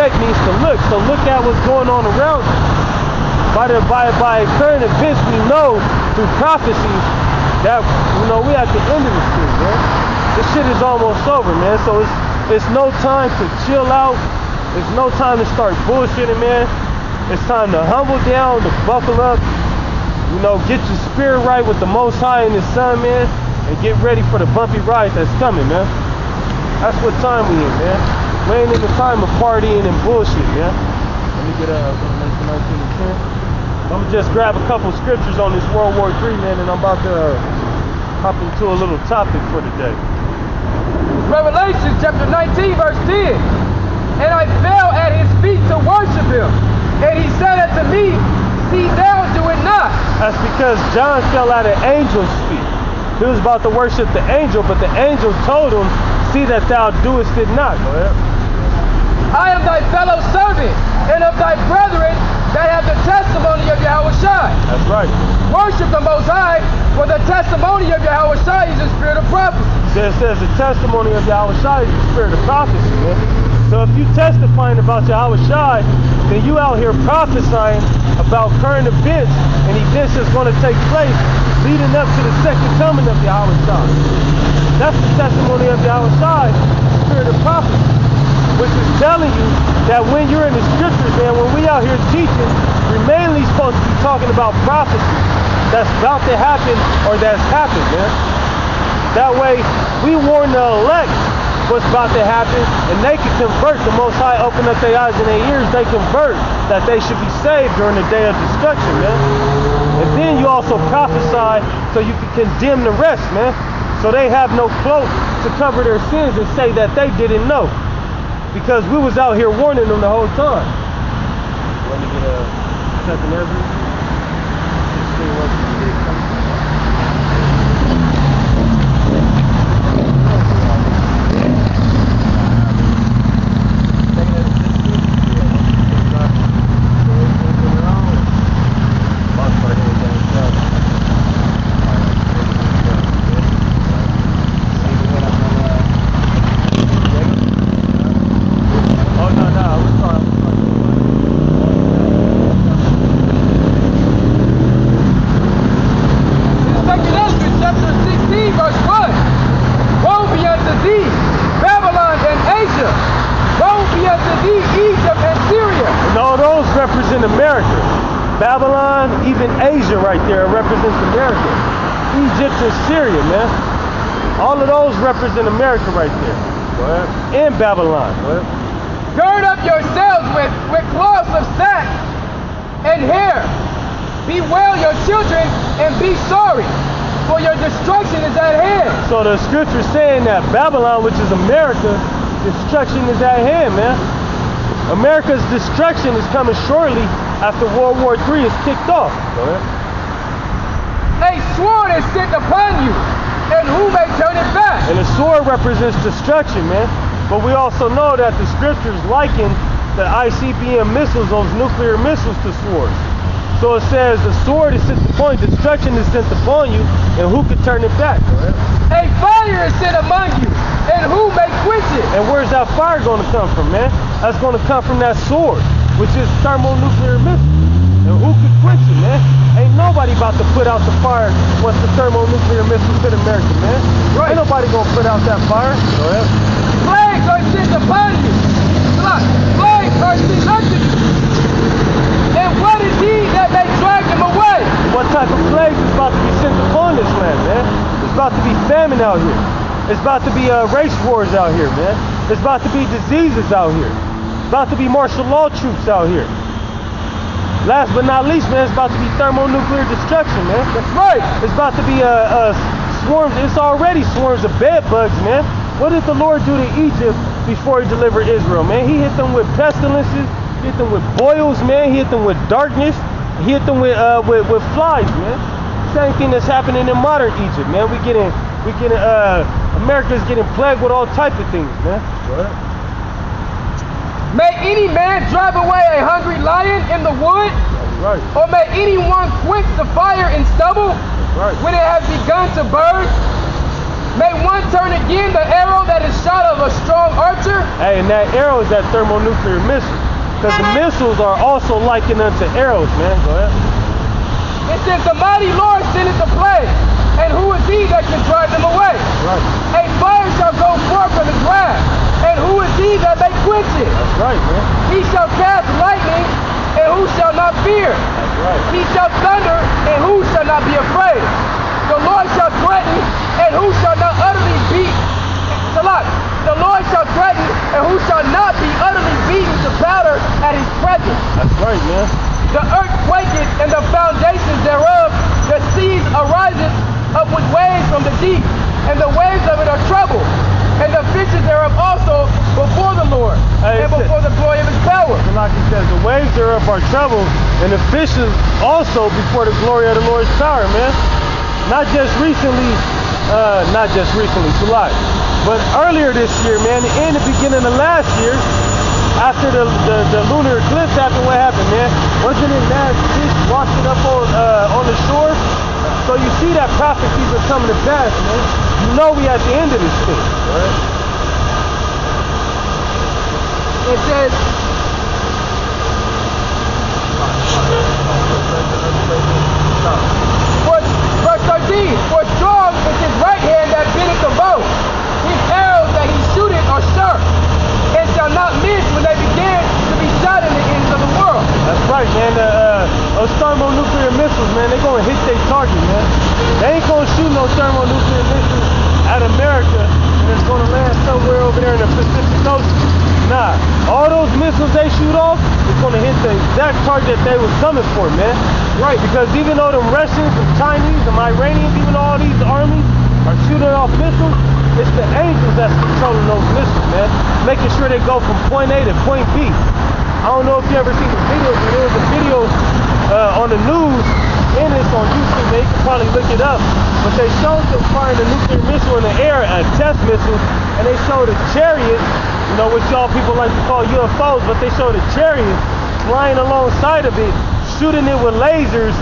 expect means to look. So look at what's going on around you. By current events, we know through prophecy that, you know, we at the end of this thing, man. This shit is almost over, man. So it's no time to chill out. It's no time to start bullshitting, man. It's time to humble down, to buckle up, you know, get your spirit right with the Most High and His Son, man, and get ready for the bumpy ride that's coming, man. That's what time we in, man. We ain't in the time of partying and bullshit, man. Let me get Revelation 19 and 10. I'm gonna just grab a couple scriptures on this World War III, man, and I'm about to hop into a little topic for today. Revelation chapter 19, verse 10. And I fell at His feet to worship Him. And He said unto me, see thou do it not. That's because John fell at an angel's feet. He was about to worship the angel, but the angel told him, see that thou doest it not. Go ahead. I am thy fellow servant, and of thy brethren that have the testimony of Yahushua. That's right. Worship the Most High, for the testimony of Yahushua is the spirit of prophecy. It says the testimony of Yahushua is the spirit of prophecy, man. So if you testifying about Yahushua, then you out here prophesying about current events and events that's going to take place leading up to the second coming of Yahushua. That's the testimony of Yahushua, the spirit of prophecy, which is telling you that when you're in the scriptures, man, when we out here teaching, we're mainly supposed to be talking about prophecy that's about to happen or that's happened, man. That way, we warn the elect what's about to happen, and they can convert. The Most High open up their eyes and their ears, they convert, that they should be saved during the day of destruction, man. And then you also prophesy so you can condemn the rest, man. So they have no cloak to cover their sins and say that they didn't know. Because we was out here warning them the whole time. Let me get a second every. Represent America. Babylon, even Asia right there represents America. Egypt and Syria, man. All of those represent America right there. Go ahead. And Babylon. Go ahead. Gird up yourselves with cloths of sack and hair. Bewail your children and be sorry, for your destruction is at hand. So the scripture is saying that Babylon, which is America, destruction is at hand, man. America's destruction is coming shortly after World War III is kicked off. Go ahead. A sword is sent upon you, and who may turn it back? And the sword represents destruction, man. But we also know that the scriptures liken the ICBM missiles, those nuclear missiles, to swords. So it says the sword is sent upon you, destruction is sent upon you, and who can turn it back? Go ahead. A fire is sent among you, and who may quench it? And where's that fire going to come from, man? That's going to come from that sword, which is thermonuclear missile. And who could quench it, man? Ain't nobody about to put out the fire once the thermonuclear missiles hit America, man. Right. Ain't nobody going to put out that fire. Go ahead. Plagues are sent upon you. Plagues are sent unto you. And what is he that may drag them away? What type of plagues is about to be sent upon this land, man? It's about to be famine out here. It's about to be race wars out here, man. It's about to be diseases out here. It's about to be martial law troops out here. Last but not least, man, it's about to be thermonuclear destruction, man. That's right. It's about to be swarms. It's already swarms of bed bugs, man. What did the Lord do to Egypt before He delivered Israel, man? He hit them with pestilences. He hit them with boils, man. He hit them with darkness. He hit them with flies, man. Same thing that's happening in modern Egypt, man. America's getting plagued with all type of things, man. What? May any man drive away a hungry lion in the wood? That's right. Or may anyone quench the fire in stubble? That's right. When it has begun to burn? May one turn again the arrow that is shot of a strong archer? Hey, and that arrow is that thermonuclear missile. Because the missiles are also likened unto arrows, man. Go ahead. It says, the mighty Lord sendeth a plague, and who is he that can drive them away? Right. A fire shall go forth from his wrath, and who is he that may quench it? That's right, man. He shall cast lightning, and who shall not fear? That's right. He shall thunder, and who shall not be afraid? The Lord shall threaten, and who shall not utterly beat? Salat. The Lord shall threaten, and who shall not be utterly beaten to powder at his presence? That's right, man. The earth quaketh, and the foundations thereof, the seas ariseth up with waves from the deep, and the waves of it are troubled, and the fishes thereof also before the Lord, and before the glory of his power. Like he says, the waves thereof are troubled, and the fishes also before the glory of the Lord's power, man. Not just recently, Salat, but earlier this year, man, in the beginning of last year, after the lunar eclipse happened, what happened, man? Wasn't it that fish washing up on the shore? So you see that prophecies are coming to pass, man. You know we at the end of this thing, right? It says, verse 13, for strong is his right hand that bendeth the bow. His arrows that he shooteth are sharp, and shall not miss when they begin to be shot in the ends of the world. That's right, man. Those thermonuclear missiles, man, they're going to hit their target, man. They ain't going to shoot no thermonuclear missiles at America, and it's going to land somewhere over there in the Pacific Ocean. Nah, all those missiles they shoot off, it's going to hit the exact target that they was coming for, man. Right, because even though them Russians, them Chinese, them Iranians, even all these armies are shooting off missiles, it's the angels that's controlling those missiles, man. Making sure they go from point A to point B. I don't know if you ever seen the video, but there was a video on the news, and it's on YouTube, man. You can probably look it up. But they showed them firing a nuclear missile in the air, a test missile, and they showed a chariot, you know, what y'all people like to call UFOs, but they showed a chariot flying alongside of it, shooting it with lasers,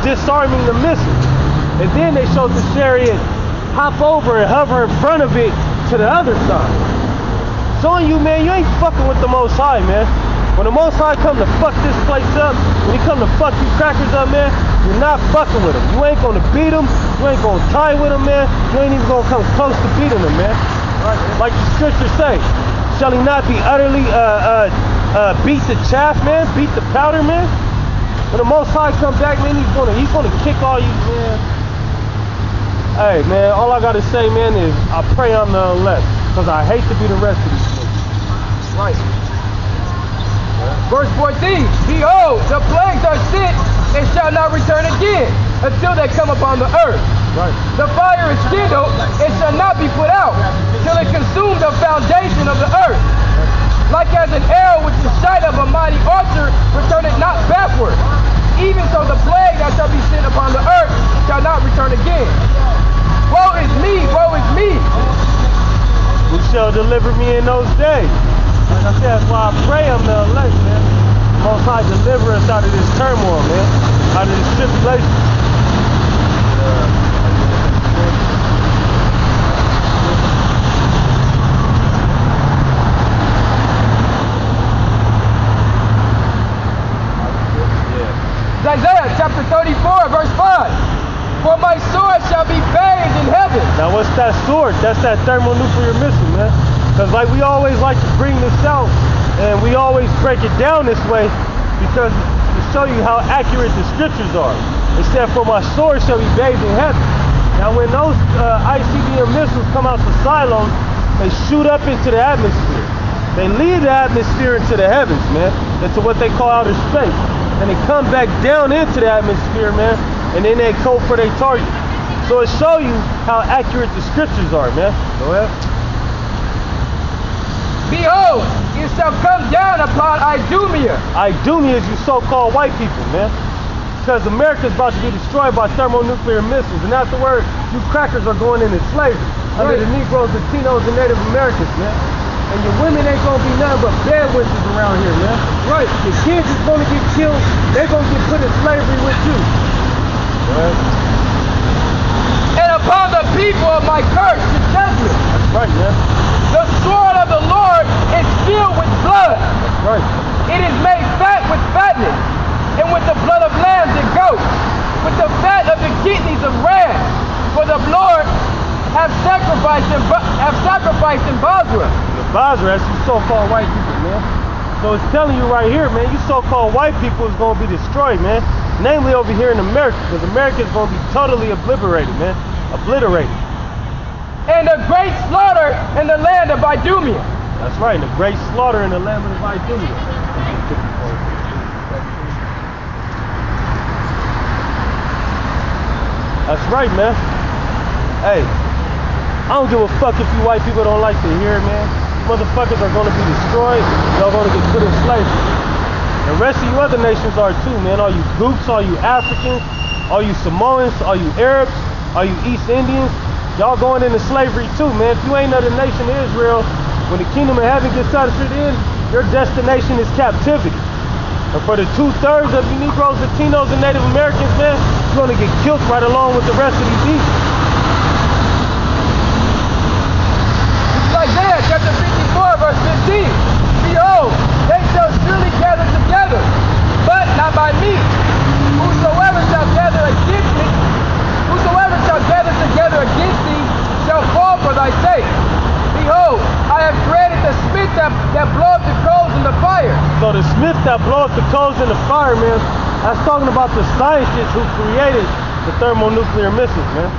disarming the missile. And then they showed the chariot hop over and hover in front of it to the other side. Showing you, man, you ain't fucking with the Most High, man. When the Most High come to fuck this place up, when he come to fuck you crackers up, man, you're not fucking with him. You ain't gonna beat him. You ain't gonna tie with him, man. You ain't even gonna come close to beating him, man. Like the scriptures say, shall he not be utterly beat the chaff, man? Beat the powder, man? When the Most High come back, man, he's gonna kick all you, man. Hey, man, all I gotta say, man, is I pray I'm the elect, because I hate to be the rest of these niggas. Right. Verse 14, behold, the plagues are sent and shall not return again until they come upon the earth. Right. The fire is kindled and shall not be put out till it consume the foundation of the earth. Like as an arrow which is shot of a mighty archer returneth not backward, even so the plague that shall be sent upon the earth shall not return again. Woe is me, woe is me. Who shall deliver me in those days? Like I said, that's why I pray I'm the elect, man. Most High deliver us out of this turmoil, man. Out of this tribulation. Isaiah chapter 34, verse 5. For my sword shall be bathed in heaven. Now what's that sword? That's that thermonuclear missile, man. Because like we always like to bring this out, and we always break it down this way, because to show you how accurate the scriptures are. It said, for my sword shall be bathed in heaven. Now when those ICBM missiles come out the silos, they shoot up into the atmosphere. They leave the atmosphere into the heavens, man, into what they call outer space. And they come back down into the atmosphere, man, and then they go for their target. So it shows you how accurate the scriptures are, man. Go ahead. Behold, it shall come down upon Idumea. Idumea is you so-called white people, man. Because America's about to be destroyed by thermonuclear missiles, and afterwards, you crackers are going into slavery under the Negroes, Latinos, and Native Americans, man. And your women ain't gonna be nothing but bad witches around here, man. Right. Your kids is gonna get killed. They're gonna get put in slavery with you. Right. And upon the people of my curse to judgment. That's right, man. The sword of the Lord is filled with blood. That's right. It is made fat with fatness, and with the blood of lambs and goats, with the fat of the kidneys of rams. For the Lord have sacrificed in Basra. Basra, that's you so-called white people, man. So it's telling you right here, man, you so-called white people is going to be destroyed, man. Namely over here in America, because America is going to be totally obliterated, man. Obliterated. And a great slaughter in the land of Idumea. That's right, and a great slaughter in the land of Idumea. That's right, man. Hey, I don't give a fuck if you white people don't like to hear it, man. Motherfuckers are going to be destroyed. Y'all going to get put in slavery. The rest of you other nations are too, man. All you Gooks, all you Africans, all you Samoans, all you Arabs, all you East Indians, y'all going into slavery too, man. If you ain't of the nation of Israel, when the kingdom of heaven gets ushered in, your destination is captivity. And for the 2/3 of you Negroes, Latinos, and Native Americans, man, you're going to get killed right along with the rest of these East. Isaiah chapter 54, verse 15. Behold, they shall surely gather together, but not by me. Whosoever shall gather together against thee shall fall for thy sake. Behold, I have created the smith that bloweth the coals in the fire. So the smith that bloweth the coals in the fire, man, that's talking about the scientists who created the thermonuclear missiles, man.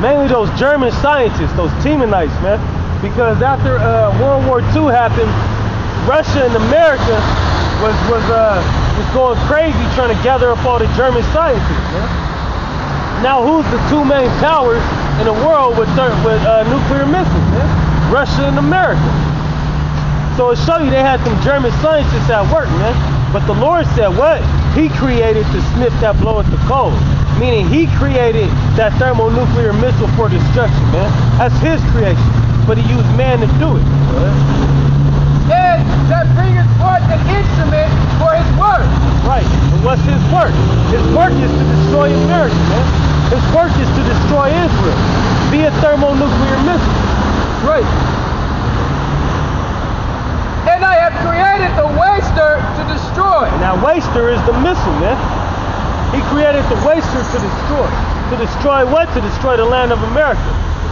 Mainly those German scientists, those Teamanites, man. Because after World War II happened, Russia and America was going crazy trying to gather up all the German scientists, man. Now who's the two main powers in the world with nuclear missiles, man? Russia and America. So it shows you they had some German scientists at work, man. But the Lord said what? He created the smith that bloweth the coals. Meaning he created that thermonuclear missile for destruction, man. That's his creation. But he used man to do it. And that bringeth forth an instrument for his work. Right. And what's his work? His work is to destroy America, man. His work is to destroy Israel via thermonuclear missile. Right. And I have created the waster to destroy. And that waster is the missile, man. He created the waster to destroy. To destroy what? To destroy the land of America.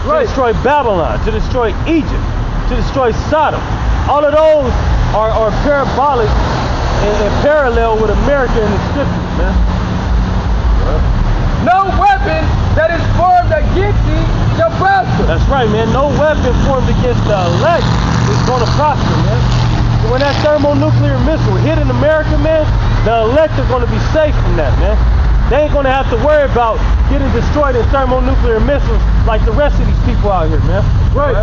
To destroy Babylon, to destroy Egypt, to destroy Sodom. All of those are parabolic and parallel with America in the scriptures, man. No weapon that is formed against thee shall prosper. That's right, man. No weapon formed against the elect is going to prosper, man. So when that thermonuclear missile hit in America, man, the elect are going to be safe from that, man. They ain't going to have to worry about getting destroyed in thermonuclear missiles like the rest of these people out here, man. Right.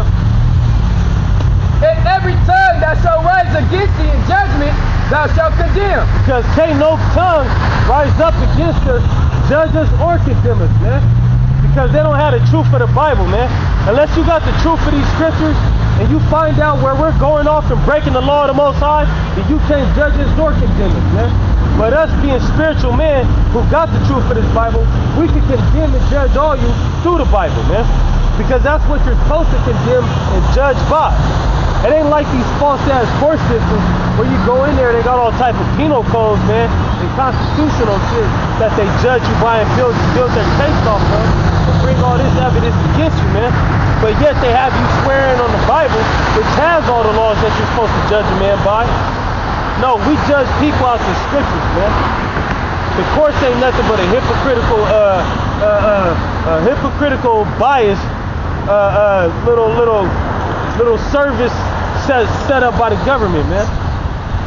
And every tongue that shall rise against thee in judgment, thou shalt condemn. Because can't no tongue rise up against us, judge us, or condemn us, man. Because they don't have the truth of the Bible, man. Unless you got the truth of these scriptures, and you find out where we're going off and breaking the law of the Most High, then you can't judge us nor condemn us, man. But us being spiritual men who got the truth of this Bible, we can condemn and judge all you through the Bible, man. Because that's what you're supposed to condemn and judge by. It ain't like these false-ass court systems where you go in there, they got all type of penal codes, man, and constitutional shit that they judge you by and build their case off of and bring all this evidence against you, man. But yet they have you swearing on the Bible, which has all the laws that you're supposed to judge a man by. No, we judge people out the scriptures, man. The courts ain't nothing but a hypocritical bias, little service set up by the government, man.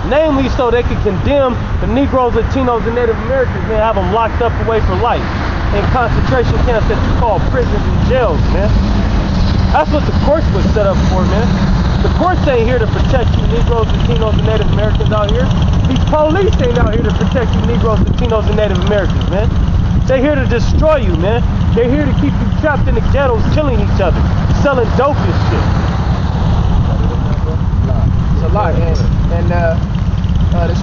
Namely, so they can condemn the Negroes, Latinos, and Native Americans, man, have them locked up away for life in concentration camps that you call prisons and jails, man. That's what the courts was set up for, man. The courts ain't here to protect you Negroes, Latinos, and Native Americans out here. These police ain't out here to protect you Negroes, Latinos, and Native Americans, man. They're here to destroy you, man. They're here to keep you trapped in the ghettos, killing each other, selling dope and shit. It's a lot, and the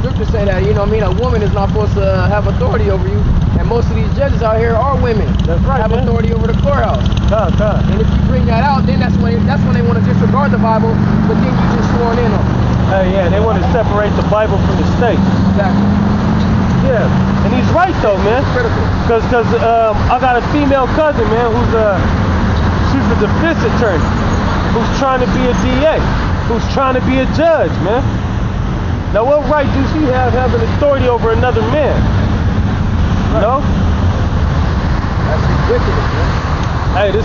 scriptures say that, you know what I mean, a woman is not supposed to have authority over you. And most of these judges out here are women. That's right, have man. authority over the courthouse. And if you bring that out, then that's when they want to disregard the Bible, but then you just sworn in on it. Hey, yeah, they want to separate the Bible from the state. Exactly. Yeah, and he's right though, man. Critical. Cause I got a female cousin, man, she's a defense attorney, who's trying to be a DA, who's trying to be a judge, man. Now, what right does she have having authority over another man? Right. No? That's ridiculous, man. Hey, this